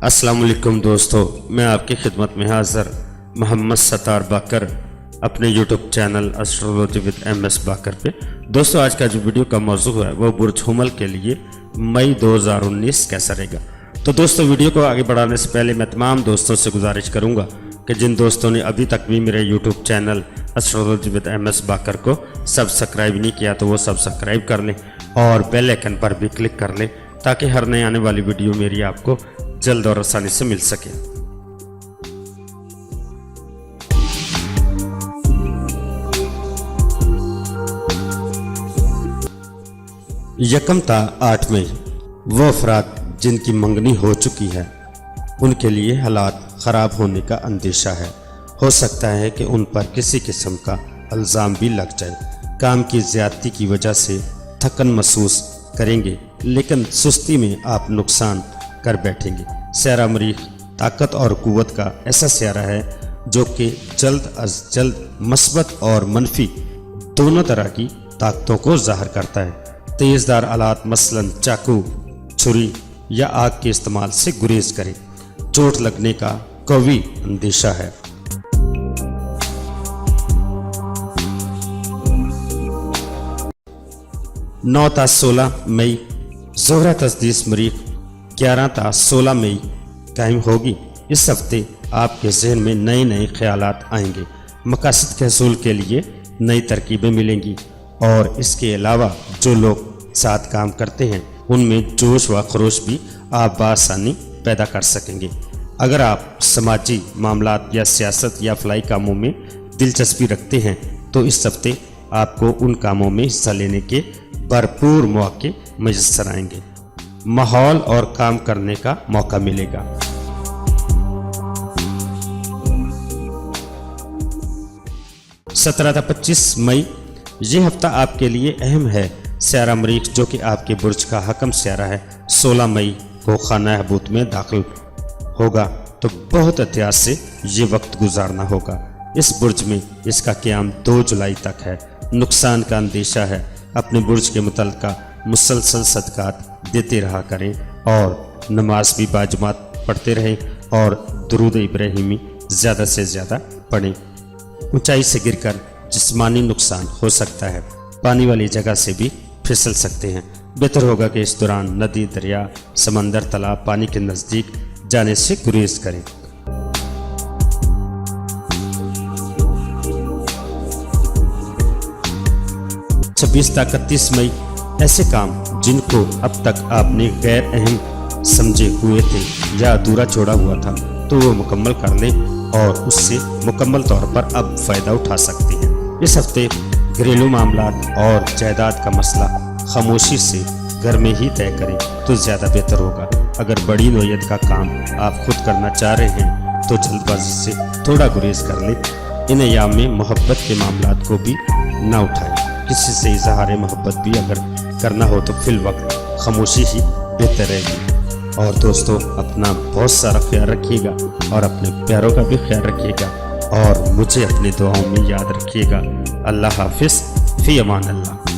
अस्सलाम वालेकुम दोस्तों, मैं आपकी खिदमत में हाज़िर मोहम्मद सत्तार बाकर अपने YouTube channel astrology with MS बाकर पे। दोस्तों, आज का जो वीडियो का मौजू है वो बुर्ज हुमल के लिए मई 2019 कैसा रहेगा। तो दोस्तों, वीडियो को आगे बढ़ाने से पहले मैं तमाम दोस्तों से गुजारिश करूंगा कि जिन दोस्तों ने अभी तक भी मेरे YouTube channel astrology with MS बाकर को सब्सक्राइब नहीं किया तो वो सब्सक्राइब कर लें और बेल आइकन पर भी क्लिक कर लें ताकि हर नई आने वाली वीडियो मेरी आपको जल्द और आसानी से मिल सके। यकम ता 8 मई वो अफराद जिनकी मंगनी हो चुकी है उनके लिए हालात ख़राब होने का अंदेशा है। हो सकता है कि उन पर किसी किस्म का इल्ज़ाम भी लग जाए। काम की ज़्यादती की वजह से थकन महसूस करेंगे, लेकिन सुस्ती में आप नुकसान कर बैठेंगे। स्यारा मरीख ताकत और कुव्वत का ऐसा स्यारा है जो कि जल्द अज जल्द मस्बत और मनफी दोनों तरह की ताकतों को ज़ाहिर करता है। तेज़दार आलात मसलन चाकू, छुरी या आग के इस्तेमाल से गुरेज करें। चोट लगने का कवी अंदेशा है। नौ ता 16 मई ज़ोहरा तस्दीस मरीख 11 ता 16 मई कायम होगी। इस हफ्ते आपके जहन में नए नए ख्यालात आएंगे। मकासद के हसूल के लिए नई तरकीबें मिलेंगी और इसके अलावा जो लोग साथ काम करते हैं उनमें जोश व खरोश भी आप बआसानी पैदा कर सकेंगे। अगर आप समाजी मामलात या सियासत या फलाई कामों में दिलचस्पी रखते हैं तो इस हफ्ते आपको उन कामों में हिस्सा लेने के भरपूर मौके मैसर आएंगे। माहौल और काम करने का मौका मिलेगा। सत्रह ता 25 मई ये हफ्ता आपके लिए अहम है। स्यारा मरीख जो कि आपके बुर्ज का हकम स्यारा है 16 मई को खाना हबूत में दाखिल होगा, तो बहुत एहतियात से ये वक्त गुजारना होगा। इस बुर्ज में इसका क़याम 2 जुलाई तक है। नुकसान का अंदेशा है। अपने बुर्ज के मुतल्लिका मुसलसल सदकात देते रहा करें और नमाज भी बाजमात पढ़ते रहें और दुरूद इब्राहिमी ज़्यादा से ज़्यादा पढ़ें। ऊंचाई से गिरकर जिस्मानी नुकसान हो सकता है। पानी वाली जगह से भी फिसल सकते हैं। बेहतर होगा कि इस दौरान नदी, दरिया, समंदर, तालाब, पानी के नज़दीक जाने से गुरेज करें। छब्बीस ता 31 मई ऐसे काम जिनको अब तक आपने गैर अहम समझे हुए थे या अधूरा छोड़ा हुआ था तो वो मुकम्मल कर लें और उससे मुकम्मल तौर पर अब फ़ायदा उठा सकते हैं। इस हफ्ते घरेलू मामलात और जायदाद का मसला खामोशी से घर में ही तय करें तो ज़्यादा बेहतर होगा। अगर बड़ी नौयत का काम आप खुद करना चाह रहे हैं तो जल्दबाजी से थोड़ा गुरेज कर लें। इन अयाम में मोहब्बत के मामलात को भी ना उठाएं। किसी से इजहार मोहब्बत भी अगर करना हो तो फिल वक्त खामोशी ही बेहतर रहेगी। और दोस्तों, अपना बहुत सारा ख्याल रखिएगा और अपने प्यारों का भी ख्याल रखिएगा और मुझे अपनी दुआओं में याद रखिएगा। अल्लाह हाफिज़, फ़ी अमान अल्लाह।